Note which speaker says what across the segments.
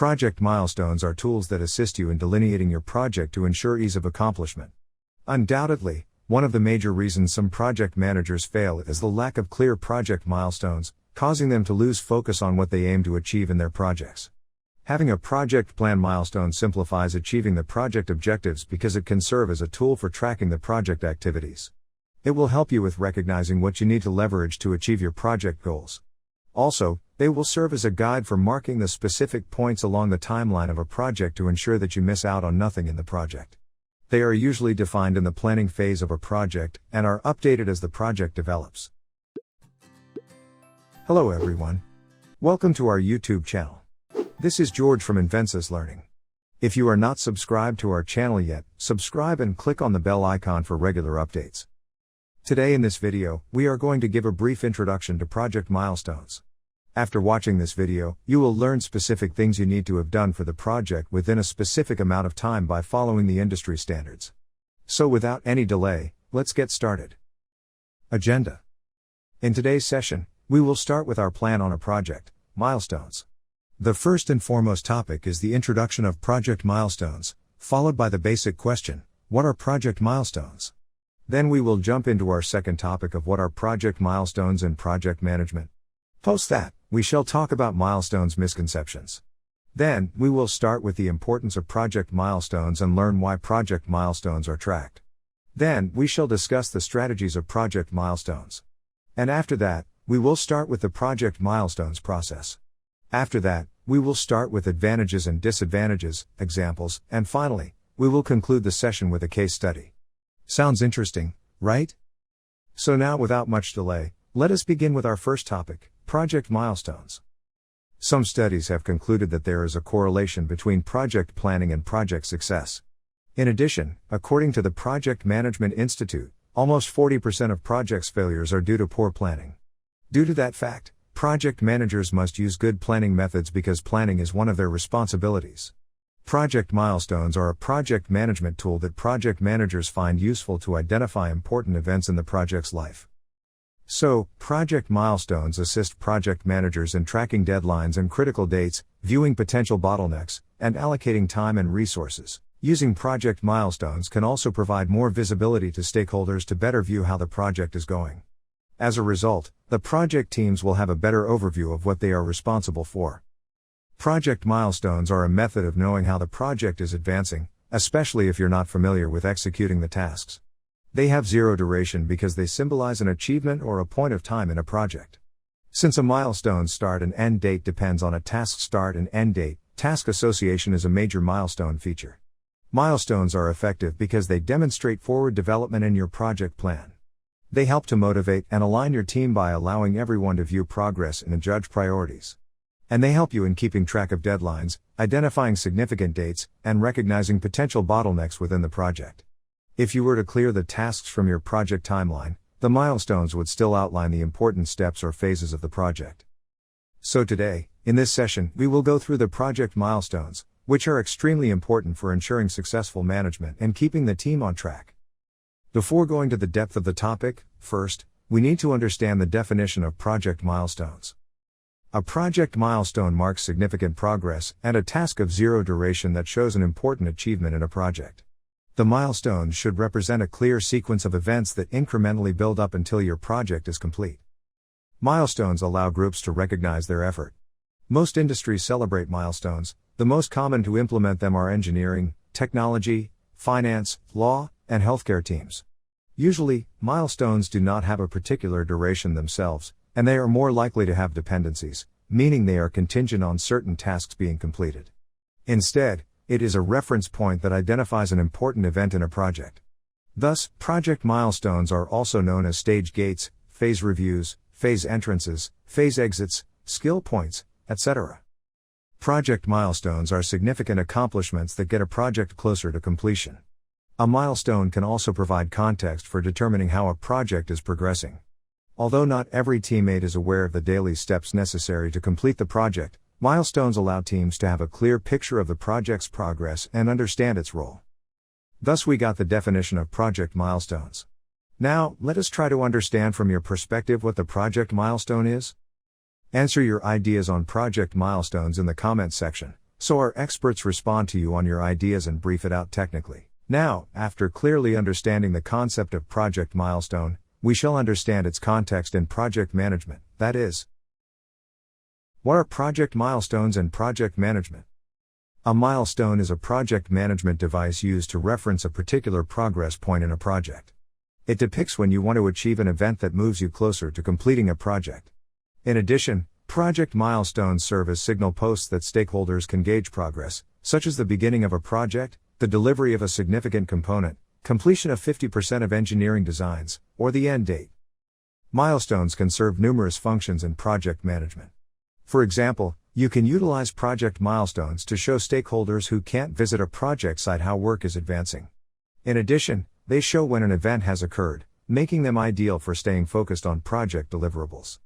Speaker 1: Project milestones are tools that assist you in delineating your project to ensure ease of accomplishment. Undoubtedly, one of the major reasons some project managers fail is the lack of clear project milestones, causing them to lose focus on what they aim to achieve in their projects. Having a project plan milestone simplifies achieving the project objectives because it can serve as a tool for tracking the project activities. It will help you with recognizing what you need to leverage to achieve your project goals. Also, they will serve as a guide for marking the specific points along the timeline of a project to ensure that you miss out on nothing in the project. They are usually defined in the planning phase of a project and are updated as the project develops. Hello everyone. Welcome to our YouTube channel. This is George from Invensis Learning. If you are not subscribed to our channel yet, subscribe and click on the bell icon for regular updates. Today in this video, we are going to give a brief introduction to project milestones. After watching this video, you will learn specific things you need to have done for the project within a specific amount of time by following the industry standards. So without any delay, let's get started. Agenda. In today's session, we will start with our plan on a project, milestones. The first and foremost topic is the introduction of project milestones, followed by the basic question, what are project milestones? Then we will jump into our second topic of what are project milestones and project management. Post that, we shall talk about milestones misconceptions. Then, we will start with the importance of project milestones and learn why project milestones are tracked. Then, we shall discuss the strategies of project milestones. And after that, we will start with the project milestones process. After that, we will start with advantages and disadvantages, examples, and finally, we will conclude the session with a case study. Sounds interesting, right? So now without much delay, let us begin with our first topic, project milestones. Some studies have concluded that there is a correlation between project planning and project success. In addition, according to the Project Management Institute, almost 40% of projects' failures are due to poor planning. Due to that fact, project managers must use good planning methods because planning is one of their responsibilities. Project milestones are a project management tool that project managers find useful to identify important events in the project's life. So, project milestones assist project managers in tracking deadlines and critical dates, viewing potential bottlenecks, and allocating time and resources. Using project milestones can also provide more visibility to stakeholders to better view how the project is going. As a result, the project teams will have a better overview of what they are responsible for. Project milestones are a method of knowing how the project is advancing, especially if you're not familiar with executing the tasks. They have zero duration because they symbolize an achievement or a point of time in a project. Since a milestone's start and end date depends on a task's start and end date, task association is a major milestone feature. Milestones are effective because they demonstrate forward development in your project plan. They help to motivate and align your team by allowing everyone to view progress and judge priorities. And they help you in keeping track of deadlines, identifying significant dates, and recognizing potential bottlenecks within the project. If you were to clear the tasks from your project timeline, the milestones would still outline the important steps or phases of the project. So today, in this session, we will go through the project milestones, which are extremely important for ensuring successful management and keeping the team on track. Before going to the depth of the topic, first, we need to understand the definition of project milestones. A project milestone marks significant progress and a task of zero duration that shows an important achievement in a project. The milestones should represent a clear sequence of events that incrementally build up until your project is complete. Milestones allow groups to recognize their effort. Most industries celebrate milestones. The most common to implement them are engineering, technology, finance, law, and healthcare teams. Usually, milestones do not have a particular duration themselves, and they are more likely to have dependencies, meaning they are contingent on certain tasks being completed. Instead, it is a reference point that identifies an important event in a project. Thus, project milestones are also known as stage gates, phase reviews, phase entrances, phase exits, skill points, etc. Project milestones are significant accomplishments that get a project closer to completion. A milestone can also provide context for determining how a project is progressing. Although not every teammate is aware of the daily steps necessary to complete the project, milestones allow teams to have a clear picture of the project's progress and understand its role. Thus we got the definition of project milestones. Now, let us try to understand from your perspective what the project milestone is. Answer your ideas on project milestones in the comments section, So our experts respond to you on your ideas and brief it out technically. Now, after clearly understanding the concept of project milestone, we shall understand its context in project management, that is, what are project milestones and project management? A milestone is a project management device used to reference a particular progress point in a project. It depicts when you want to achieve an event that moves you closer to completing a project. In addition, project milestones serve as signal posts that stakeholders can gauge progress, such as the beginning of a project, the delivery of a significant component, completion of 50% of engineering designs, or the end date. Milestones can serve numerous functions in project management. For example, you can utilize project milestones to show stakeholders who can't visit a project site how work is advancing. In addition, they show when an event has occurred, making them ideal for staying focused on project deliverables.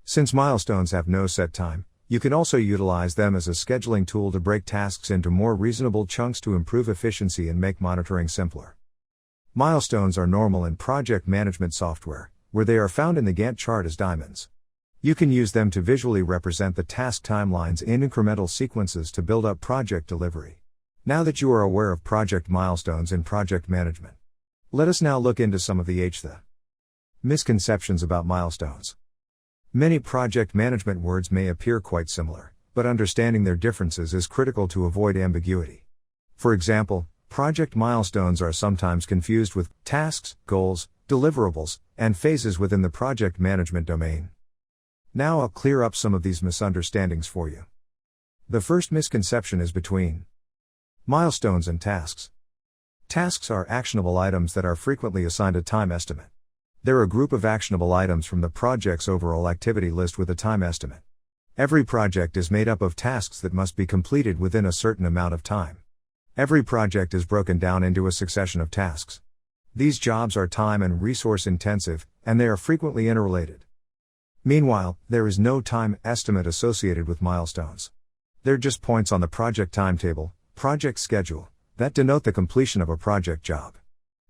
Speaker 1: Since milestones have no set time, you can also utilize them as a scheduling tool to break tasks into more reasonable chunks to improve efficiency and make monitoring simpler. Milestones are normal in project management software, where they are found in the Gantt chart as diamonds. You can use them to visually represent the task timelines in incremental sequences to build up project delivery. Now that you are aware of project milestones in project management, let us now look into some of the misconceptions about milestones. Many project management words may appear quite similar, but understanding their differences is critical to avoid ambiguity. For example, project milestones are sometimes confused with tasks, goals, deliverables, and phases within the project management domain. Now I'll clear up some of these misunderstandings for you. The first misconception is between milestones and tasks. Tasks are actionable items that are frequently assigned a time estimate. They're a group of actionable items from the project's overall activity list with a time estimate. Every project is made up of tasks that must be completed within a certain amount of time. Every project is broken down into a succession of tasks. These jobs are time and resource intensive, and they are frequently interrelated. Meanwhile, there is no time estimate associated with milestones. They're just points on the project timetable, project schedule, that denote the completion of a project job.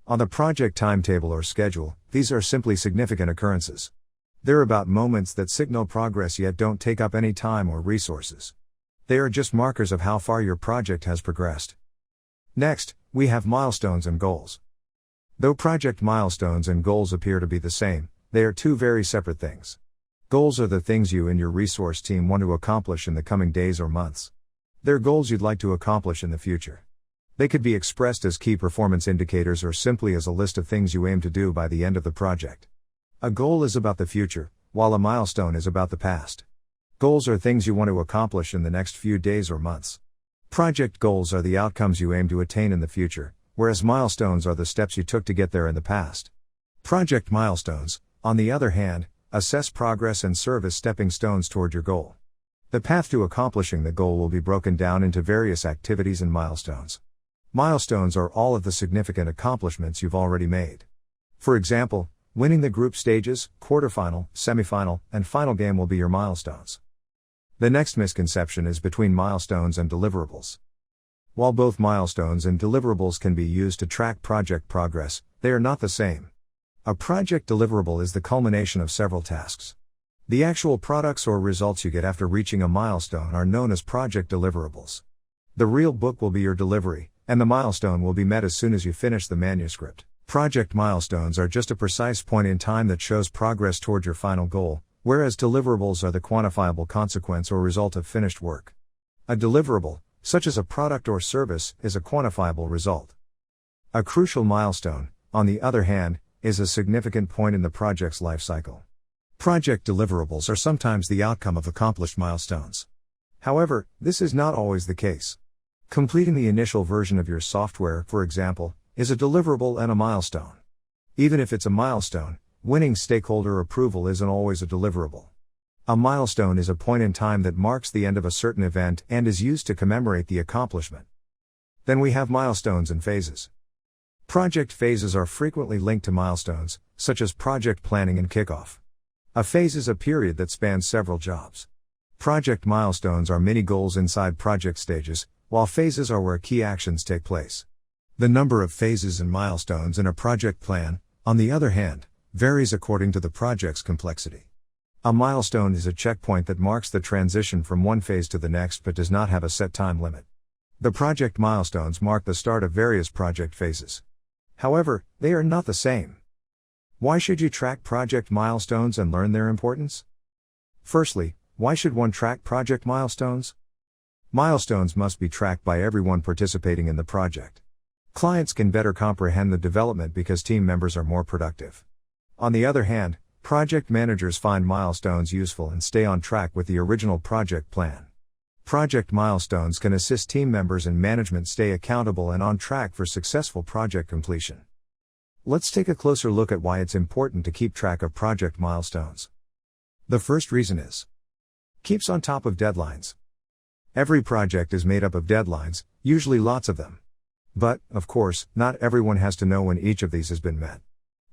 Speaker 1: On the project timetable or schedule, these are simply significant occurrences. They're about moments that signal progress yet don't take up any time or resources. They are just markers of how far your project has progressed. Next, we have milestones and goals. Though project milestones and goals appear to be the same, they are two very separate things. Goals are the things you and your resource team want to accomplish in the coming days or months. They're goals you'd like to accomplish in the future. They could be expressed as key performance indicators or simply as a list of things you aim to do by the end of the project. A goal is about the future, while a milestone is about the past. Goals are things you want to accomplish in the next few days or months. Project goals are the outcomes you aim to attain in the future, whereas milestones are the steps you took to get there in the past. Project milestones, on the other hand, assess progress and serve as stepping stones toward your goal. The path to accomplishing the goal will be broken down into various activities and milestones. Milestones are all of the significant accomplishments you've already made. For example, winning the group stages, quarterfinal, semifinal, and final game will be your milestones. The next misconception is between milestones and deliverables. While both milestones and deliverables can be used to track project progress, they are not the same. A project deliverable is the culmination of several tasks. The actual products or results you get after reaching a milestone are known as project deliverables. The real book will be your delivery, and the milestone will be met as soon as you finish the manuscript. Project milestones are just a precise point in time that shows progress toward your final goal, whereas deliverables are the quantifiable consequence or result of finished work. A deliverable, such as a product or service, is a quantifiable result. A crucial milestone, on the other hand, is a significant point in the project's life cycle. Project deliverables are sometimes the outcome of accomplished milestones. However, this is not always the case. Completing the initial version of your software, for example, is a deliverable and a milestone. Even if it's a milestone, winning stakeholder approval isn't always a deliverable. A milestone is a point in time that marks the end of a certain event and is used to commemorate the accomplishment. Then we have milestones and phases. Project phases are frequently linked to milestones, such as project planning and kickoff. A phase is a period that spans several jobs. Project milestones are mini goals inside project stages, while phases are where key actions take place. The number of phases and milestones in a project plan, on the other hand, varies according to the project's complexity. A milestone is a checkpoint that marks the transition from one phase to the next but does not have a set time limit. The project milestones mark the start of various project phases. However, they are not the same. Why should you track project milestones and learn their importance? Firstly, why should one track project milestones? Milestones must be tracked by everyone participating in the project. Clients can better comprehend the development because team members are more productive. On the other hand, project managers find milestones useful and stay on track with the original project plan. Project milestones can assist team members and management stay accountable and on track for successful project completion. Let's take a closer look at why it's important to keep track of project milestones. The first reason is keeps on top of deadlines. Every project is made up of deadlines, usually lots of them. But, of course, not everyone has to know when each of these has been met.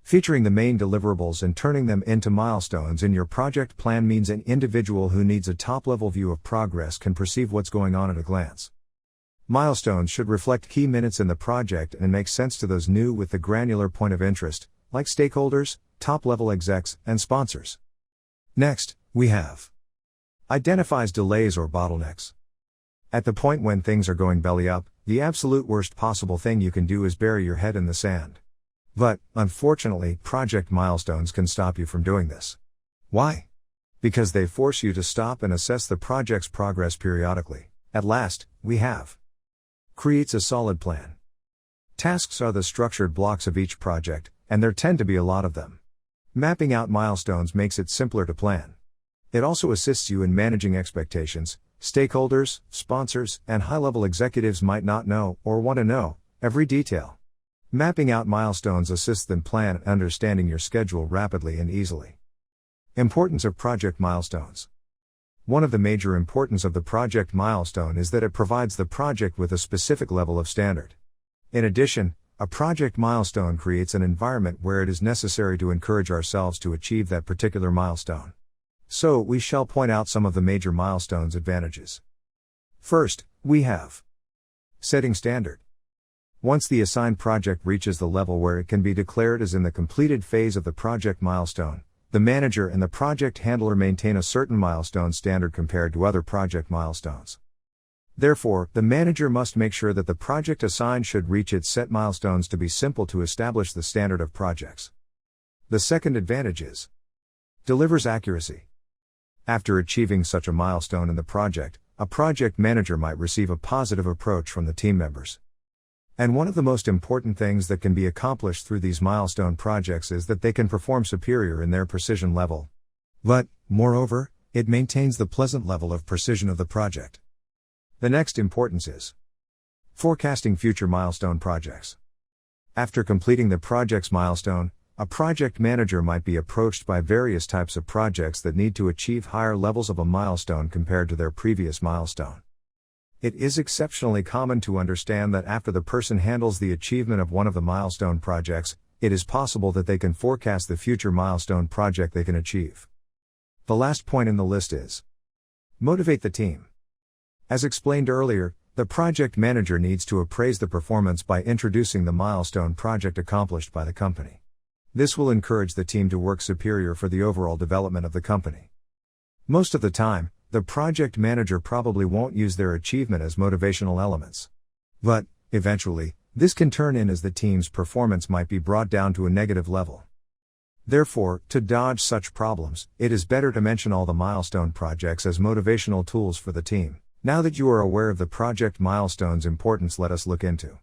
Speaker 1: Featuring the main deliverables and turning them into milestones in your project plan means an individual who needs a top-level view of progress can perceive what's going on at a glance. Milestones should reflect key minutes in the project and make sense to those new with the granular point of interest, like stakeholders, top-level execs, and sponsors. Next, we have identifies delays or bottlenecks. At the point when things are going belly up, the absolute worst possible thing you can do is bury your head in the sand. But, unfortunately, project milestones can stop you from doing this. Why? Because they force you to stop and assess the project's progress periodically. At last, we have creates a solid plan. Tasks are the structured blocks of each project, and there tend to be a lot of them. Mapping out milestones makes it simpler to plan. It also assists you in managing expectations. Stakeholders, sponsors, and high-level executives might not know, or want to know, every detail. Mapping out milestones assists them plan and understanding your schedule rapidly and easily. Importance of project milestones. One of the major importance of the project milestone is that it provides the project with a specific level of standard. In addition, a project milestone creates an environment where it is necessary to encourage ourselves to achieve that particular milestone. So, we shall point out some of the major milestones' advantages. First, we have setting standard. Once the assigned project reaches the level where it can be declared as in the completed phase of the project milestone, the manager and the project handler maintain a certain milestone standard compared to other project milestones. Therefore, the manager must make sure that the project assigned should reach its set milestones to be simple to establish the standard of projects. The second advantage is delivers accuracy. After achieving such a milestone in the project, a project manager might receive a positive approach from the team members. And one of the most important things that can be accomplished through these milestone projects is that they can perform superior in their precision level. But, moreover, it maintains the pleasant level of precision of the project. The next importance is forecasting future milestone projects. After completing the project's milestone, a project manager might be approached by various types of projects that need to achieve higher levels of a milestone compared to their previous milestone. It is exceptionally common to understand that after the person handles the achievement of one of the milestone projects, it is possible that they can forecast the future milestone project they can achieve. The last point in the list is motivate the team. As explained earlier, the project manager needs to appraise the performance by introducing the milestone project accomplished by the company. This will encourage the team to work superior for the overall development of the company. Most of the time, the project manager probably won't use their achievement as motivational elements. But, eventually, this can turn in as the team's performance might be brought down to a negative level. Therefore, to dodge such problems, it is better to mention all the milestone projects as motivational tools for the team. Now that you are aware of the project milestones' importance, let us look into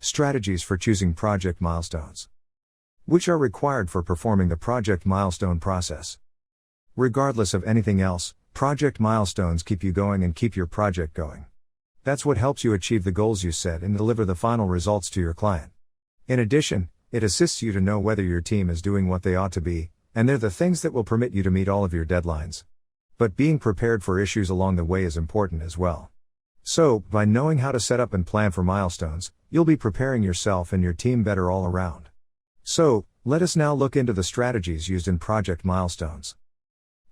Speaker 1: strategies for choosing project milestones, which are required for performing the project milestone process. Regardless of anything else, project milestones keep you going and keep your project going. That's what helps you achieve the goals you set and deliver the final results to your client. In addition, it assists you to know whether your team is doing what they ought to be, and they're the things that will permit you to meet all of your deadlines. But being prepared for issues along the way is important as well. So, by knowing how to set up and plan for milestones, you'll be preparing yourself and your team better all around. So, let us now look into the strategies used in project milestones.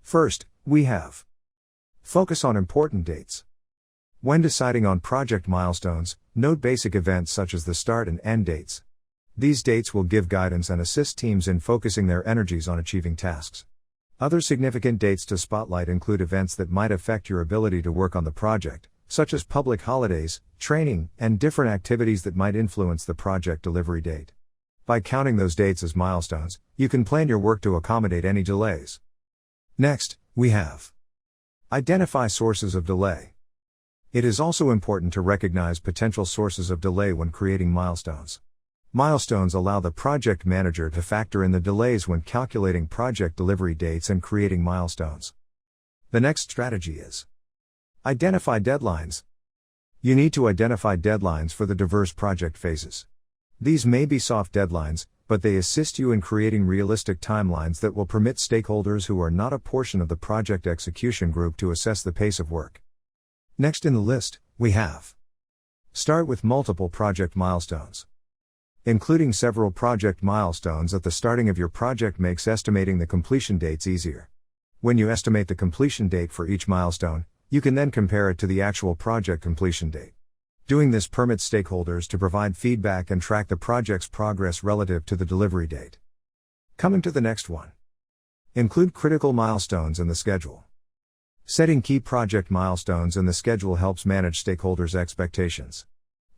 Speaker 1: First, we have focus on important dates. When deciding on project milestones, note basic events such as the start and end dates. These dates will give guidance and assist teams in focusing their energies on achieving tasks. Other significant dates to spotlight include events that might affect your ability to work on the project, such as public holidays, training, and different activities that might influence the project delivery date. By counting those dates as milestones, you can plan your work to accommodate any delays. Next, we have identify sources of delay. It is also important to recognize potential sources of delay when creating milestones. Milestones allow the project manager to factor in the delays when calculating project delivery dates and creating milestones. The next strategy is identify deadlines. You need to identify deadlines for the diverse project phases. These may be soft deadlines, but they assist you in creating realistic timelines that will permit stakeholders who are not a portion of the project execution group to assess the pace of work. Next in the list, we have start with multiple project milestones. Including several project milestones at the starting of your project makes estimating the completion dates easier. When you estimate the completion date for each milestone, you can then compare it to the actual project completion date. Doing this permits stakeholders to provide feedback and track the project's progress relative to the delivery date. Coming to the next one. Include critical milestones in the schedule. Setting key project milestones in the schedule helps manage stakeholders' expectations.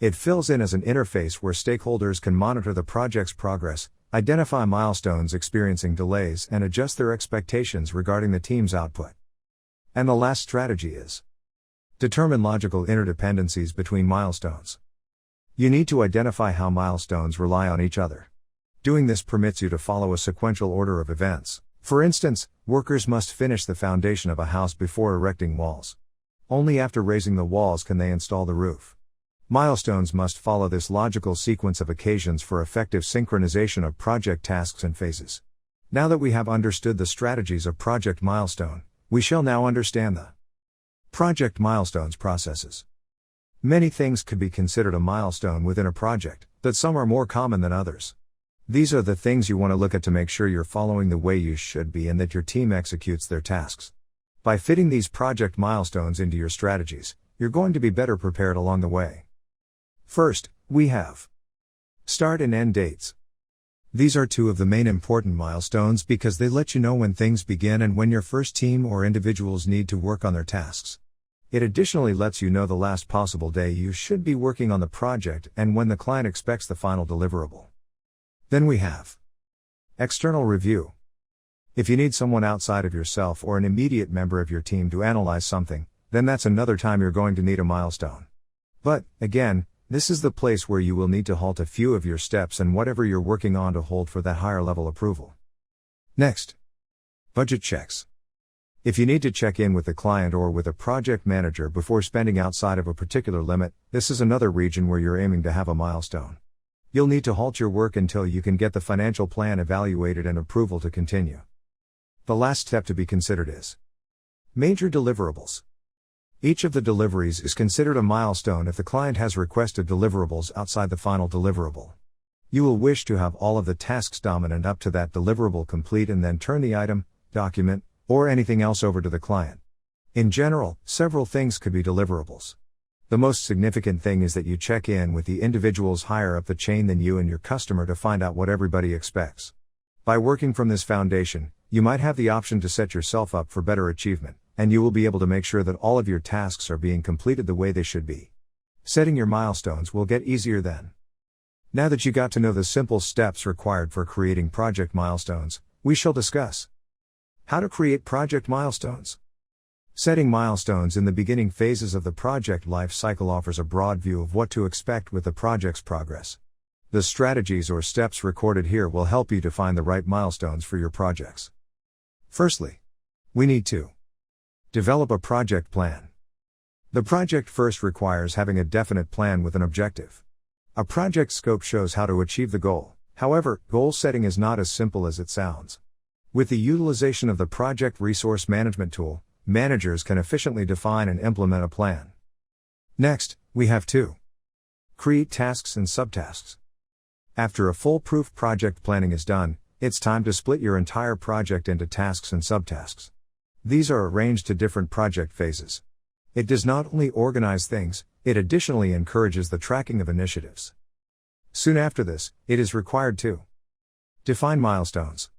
Speaker 1: It fills in as an interface where stakeholders can monitor the project's progress, identify milestones experiencing delays, and adjust their expectations regarding the team's output. And the last strategy is determine logical interdependencies between milestones. You need to identify how milestones rely on each other. Doing this permits you to follow a sequential order of events. For instance, workers must finish the foundation of a house before erecting walls. Only after raising the walls can they install the roof. Milestones must follow this logical sequence of occasions for effective synchronization of project tasks and phases. Now that we have understood the strategies of Project Milestone, we shall now understand the Project Milestones processes. Many things could be considered a milestone within a project, but some are more common than others. These are the things you want to look at to make sure you're following the way you should be and that your team executes their tasks. By fitting these project milestones into your strategies, you're going to be better prepared along the way. First, we have start and end dates. These are two of the main important milestones because they let you know when things begin and when your first team or individuals need to work on their tasks. It additionally lets you know the last possible day you should be working on the project and when the client expects the final deliverable. Then we have external review. If you need someone outside of yourself or an immediate member of your team to analyze something, then that's another time you're going to need a milestone. But, again, this is the place where you will need to halt a few of your steps and whatever you're working on to hold for that higher level approval. Next, budget checks. If you need to check in with the client or with a project manager before spending outside of a particular limit, this is another region where you're aiming to have a milestone. You'll need to halt your work until you can get the financial plan evaluated and approval to continue. The last step to be considered is major deliverables. Each of the deliveries is considered a milestone if the client has requested deliverables outside the final deliverable. You will wish to have all of the tasks dominant up to that deliverable complete and then turn the item, document, or anything else over to the client. In general, several things could be deliverables. The most significant thing is that you check in with the individuals higher up the chain than you and your customer to find out what everybody expects. By working from this foundation, you might have the option to set yourself up for better achievement, and you will be able to make sure that all of your tasks are being completed the way they should be. Setting your milestones will get easier then. Now that you got to know the simple steps required for creating project milestones, we shall discuss how to create project milestones. Setting milestones in the beginning phases of the project life cycle offers a broad view of what to expect with the project's progress. The strategies or steps recorded here will help you to find the right milestones for your projects. Firstly, we need to develop a project plan. The project first requires having a definite plan with an objective. A project scope shows how to achieve the goal. However, goal setting is not as simple as it sounds. With the utilization of the project resource management tool, managers can efficiently define and implement a plan. Next, we have to create tasks and subtasks. After a foolproof project planning is done, it's time to split your entire project into tasks and subtasks. These are arranged to different project phases. It does not only organize things, it additionally encourages the tracking of initiatives. Soon after this, it is required to define milestones.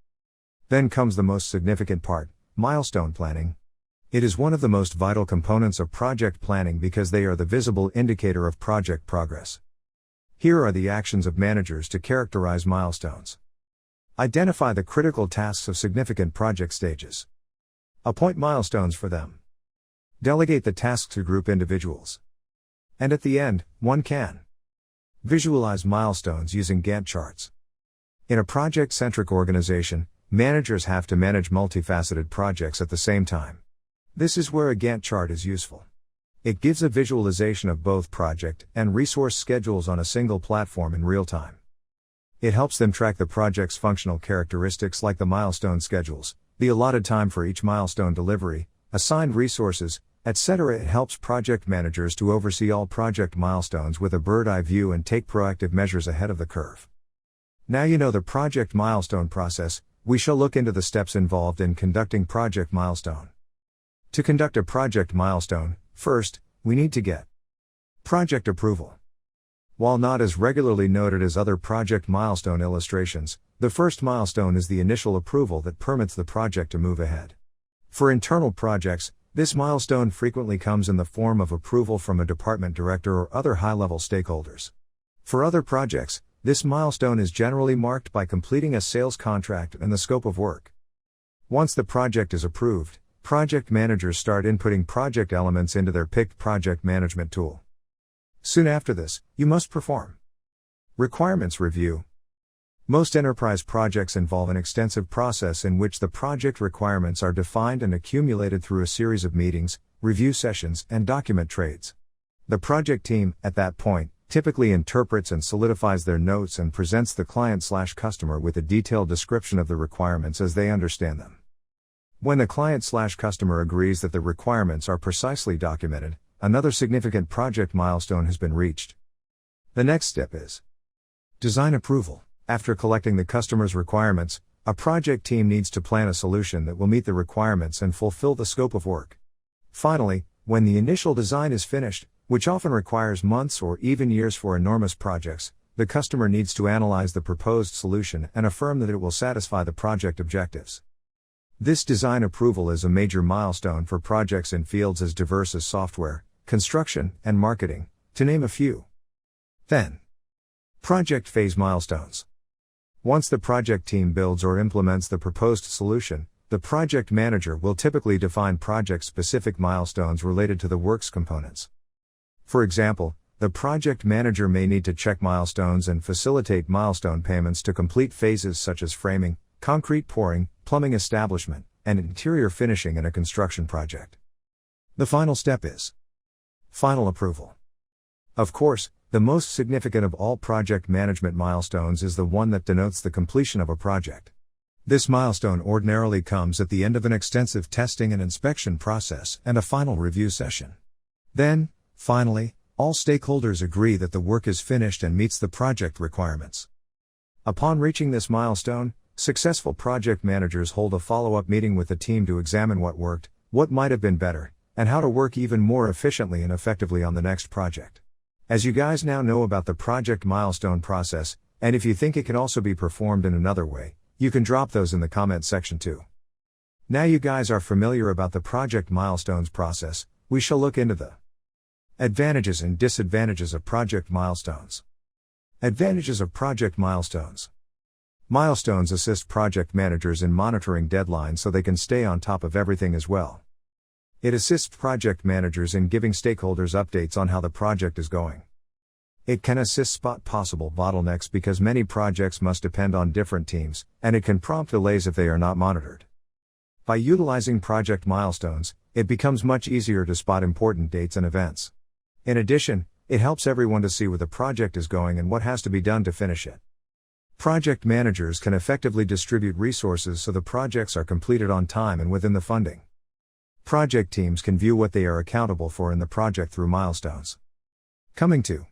Speaker 1: Then comes the most significant part, Milestone planning. It is one of the most vital components of project planning because they are the visible indicator of project progress. Here are the actions of managers to characterize milestones. Identify the critical tasks of significant project stages. Appoint milestones for them. Delegate the task to group individuals. And at the end, one can visualize milestones using Gantt charts. In a project-centric organization, managers have to manage multifaceted projects at the same time. This is where a Gantt chart is useful. It gives a visualization of both project and resource schedules on a single platform in real time. It helps them track the project's functional characteristics like the milestone schedules, the allotted time for each milestone delivery, assigned resources, etc. It helps project managers to oversee all project milestones with a bird's-eye view and take proactive measures ahead of the curve. Now you know the project milestone process, we shall look into the steps involved in conducting project milestone. To conduct a project milestone, first, we need to get project approval. While not as regularly noted as other project milestone illustrations, the first milestone is the initial approval that permits the project to move ahead. For internal projects, this milestone frequently comes in the form of approval from a department director or other high-level stakeholders. For other projects, this milestone is generally marked by completing a sales contract and the scope of work. Once the project is approved, project managers start inputting project elements into their picked project management tool. Soon after this, you must perform requirements review. Most enterprise projects involve an extensive process in which the project requirements are defined and accumulated through a series of meetings, review sessions, and document trades. The project team, at that point, typically interprets and solidifies their notes and presents the client/customer with a detailed description of the requirements as they understand them. When the client/customer agrees that the requirements are precisely documented, another significant project milestone has been reached. The next step is design approval. After collecting the customer's requirements, a project team needs to plan a solution that will meet the requirements and fulfill the scope of work. Finally, when the initial design is finished, which often requires months or even years for enormous projects, the customer needs to analyze the proposed solution and affirm that it will satisfy the project objectives. This design approval is a major milestone for projects in fields as diverse as software, construction, and marketing, to name a few. Then, project phase milestones. Once the project team builds or implements the proposed solution, the project manager will typically define project-specific milestones related to the work's components. For example, the project manager may need to check milestones and facilitate milestone payments to complete phases such as framing, concrete pouring, plumbing establishment, and interior finishing in a construction project. The final step is final approval. Of course, the most significant of all project management milestones is the one that denotes the completion of a project. This milestone ordinarily comes at the end of an extensive testing and inspection process and a final review session. Then, finally, all stakeholders agree that the work is finished and meets the project requirements. Upon reaching this milestone, successful project managers hold a follow-up meeting with the team to examine what worked, what might have been better, and how to work even more efficiently and effectively on the next project. As you guys now know about the project milestone process, and if you think it can also be performed in another way, you can drop those in the comment section too. Now you guys are familiar about the project milestones process, we shall look into the advantages and disadvantages of project milestones. Advantages of project milestones. Milestones assist project managers in monitoring deadlines so they can stay on top of everything as well. It assists project managers in giving stakeholders updates on how the project is going. It can assist spot possible bottlenecks because many projects must depend on different teams, and it can prompt delays if they are not monitored. By utilizing project milestones, it becomes much easier to spot important dates and events. In addition, it helps everyone to see where the project is going and what has to be done to finish it. Project managers can effectively distribute resources so the projects are completed on time and within the funding. Project teams can view what they are accountable for in the project through milestones. Coming to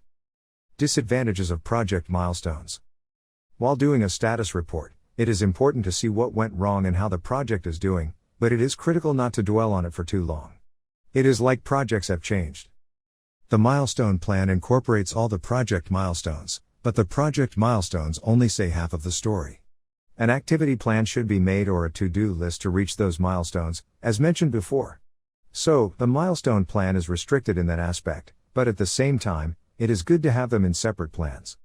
Speaker 1: disadvantages of project milestones. While doing a status report, it is important to see what went wrong and how the project is doing, but it is critical not to dwell on it for too long. It is like projects have changed. The milestone plan incorporates all the project milestones, but the project milestones only say half of the story. An activity plan should be made or a to-do list to reach those milestones, as mentioned before. So, the milestone plan is restricted in that aspect, but at the same time, it is good to have them in separate plans.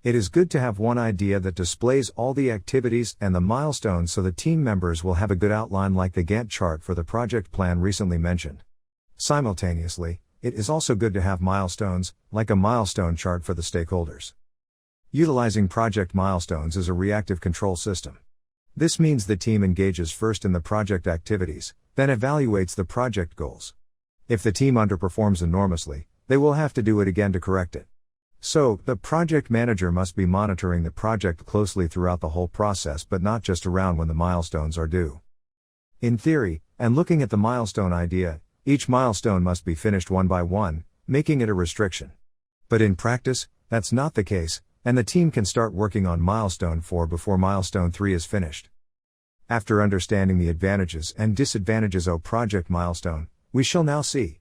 Speaker 1: It is good to have one idea that displays all the activities and the milestones so the team members will have a good outline like the Gantt chart for the project plan recently mentioned. Simultaneously, it is also good to have milestones, like a milestone chart for the stakeholders. Utilizing project milestones is a reactive control system. This means the team engages first in the project activities, then evaluates the project goals. If the team underperforms enormously, they will have to do it again to correct it. So, the project manager must be monitoring the project closely throughout the whole process but not just around when the milestones are due. In theory, and looking at the milestone idea, each milestone must be finished one by one, making it a restriction. But in practice, that's not the case, and the team can start working on milestone 4 before milestone 3 is finished. After understanding the advantages and disadvantages of project milestone, we shall now see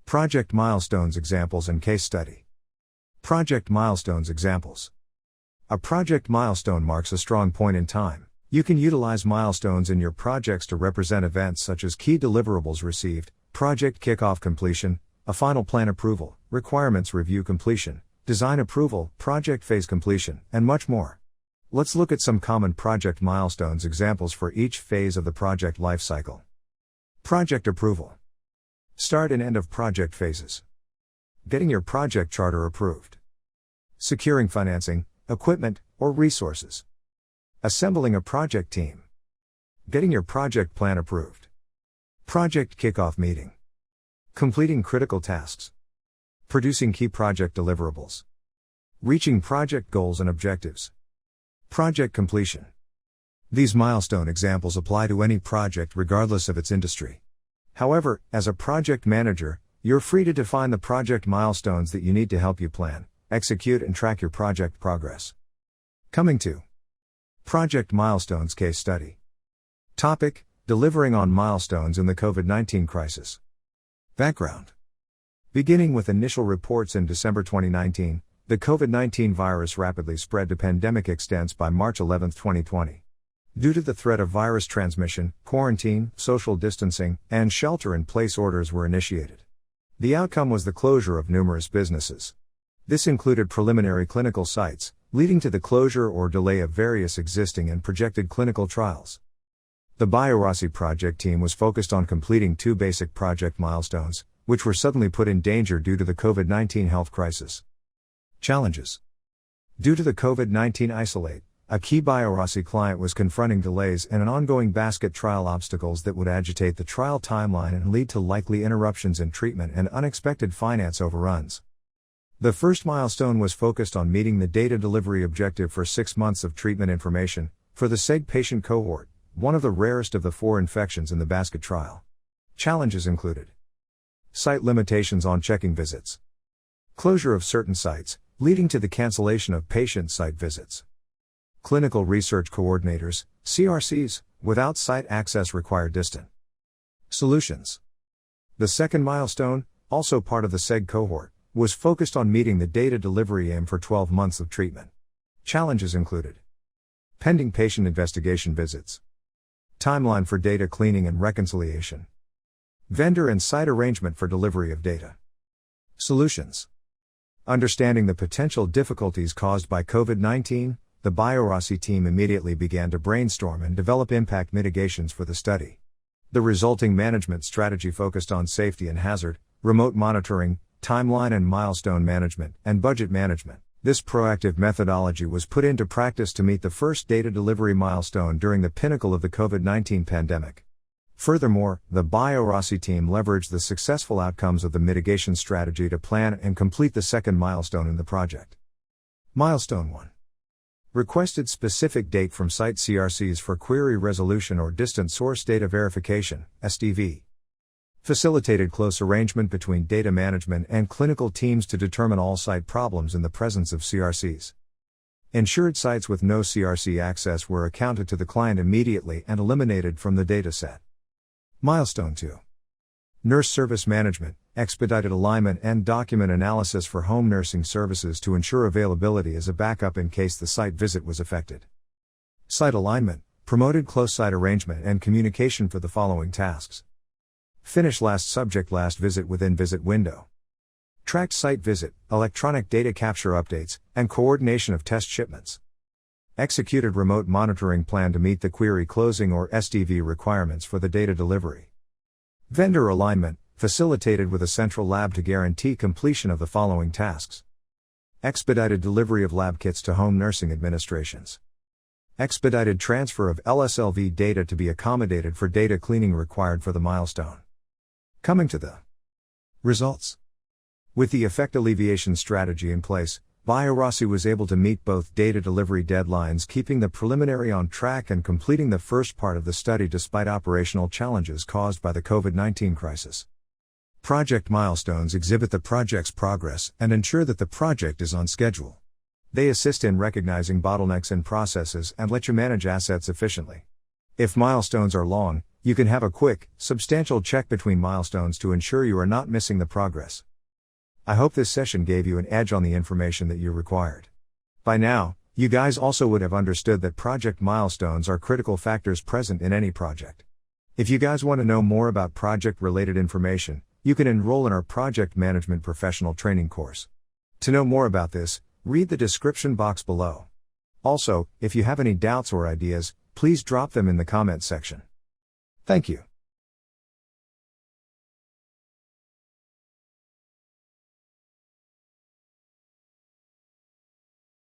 Speaker 1: project milestones examples and case study. Project milestones examples. A project milestone marks a strong point in time. You can utilize milestones in your projects to represent events such as key deliverables received, project kickoff completion, a final plan approval, requirements review completion, design approval, project phase completion, and much more. Let's look at some common project milestones examples for each phase of the project lifecycle. Project approval. Start and end of project phases. Getting your project charter approved. Securing financing, equipment, or resources. Assembling a project team. Getting your project plan approved. Project kickoff meeting. Completing critical tasks. Producing key project deliverables. Reaching project goals and objectives. Project completion. These milestone examples apply to any project regardless of its industry. However, as a project manager, you're free to define the project milestones that you need to help you plan, execute and track your project progress. Coming to Project Milestones Case Study. Topic: Delivering on milestones in the COVID-19 crisis. Background. Beginning with initial reports in December 2019, the COVID-19 virus rapidly spread to pandemic extents by March 11, 2020. Due to the threat of virus transmission, quarantine, social distancing, and shelter-in-place orders were initiated. The outcome was the closure of numerous businesses. This included preliminary clinical sites, leading to the closure or delay of various existing and projected clinical trials. The BioRasi project team was focused on completing 2 basic project milestones, which were suddenly put in danger due to the COVID-19 health crisis. Challenges. Due to the COVID-19 isolate, a key BioRasi client was confronting delays and an ongoing basket trial obstacles that would agitate the trial timeline and lead to likely interruptions in treatment and unexpected finance overruns. The first milestone was focused on meeting the data delivery objective for 6 months of treatment information, for the SEG patient cohort, one of the rarest of the 4 infections in the basket trial. Challenges included site limitations on checking visits, closure of certain sites, leading to the cancellation of patient site visits. Clinical research coordinators, CRCs, without site access require distant solutions. The second milestone, also part of the SEG cohort, was focused on meeting the data delivery aim for 12 months of treatment. Challenges included pending patient investigation visits, timeline for data cleaning and reconciliation, vendor and site arrangement for delivery of data. Solutions. Understanding the potential difficulties caused by COVID-19, the BioRasi team immediately began to brainstorm and develop impact mitigations for the study. The resulting management strategy focused on safety and hazard, remote monitoring, timeline and milestone management, and budget management. This proactive methodology was put into practice to meet the first data delivery milestone during the pinnacle of the COVID-19 pandemic. Furthermore, the BioRasi team leveraged the successful outcomes of the mitigation strategy to plan and complete the second milestone in the project. Milestone 1. Requested specific date from site CRCs for query resolution or distant source data verification, SDV. Facilitated close arrangement between data management and clinical teams to determine all site problems in the presence of CRCs. Ensured sites with no CRC access were accounted to the client immediately and eliminated from the dataset. Milestone 2. Nurse service management, expedited alignment and document analysis for home nursing services to ensure availability as a backup in case the site visit was affected. Site alignment, promoted close site arrangement and communication for the following tasks. Finish last subject last visit within visit window. Tracked site visit, electronic data capture updates, and coordination of test shipments. Executed remote monitoring plan to meet the query closing or SDV requirements for the data delivery. Vendor alignment, facilitated with a central lab to guarantee completion of the following tasks. Expedited delivery of lab kits to home nursing administrations. Expedited transfer of LSLV data to be accommodated for data cleaning required for the milestone. Coming to the results. With the effect alleviation strategy in place, Biorasi was able to meet both data delivery deadlines, keeping the preliminary on track and completing the first part of the study despite operational challenges caused by the COVID-19 crisis. Project milestones exhibit the project's progress and ensure that the project is on schedule. They assist in recognizing bottlenecks in processes and let you manage assets efficiently. If milestones are long, you can have a quick, substantial check between milestones to ensure you are not missing the progress. I hope this session gave you an edge on the information that you required. By now, you guys also would have understood that project milestones are critical factors present in any project. If you guys want to know more about project-related information, you can enroll in our Project Management Professional Training course. To know more about this, read the description box below. Also, if you have any doubts or ideas, please drop them in the comments section. Thank you.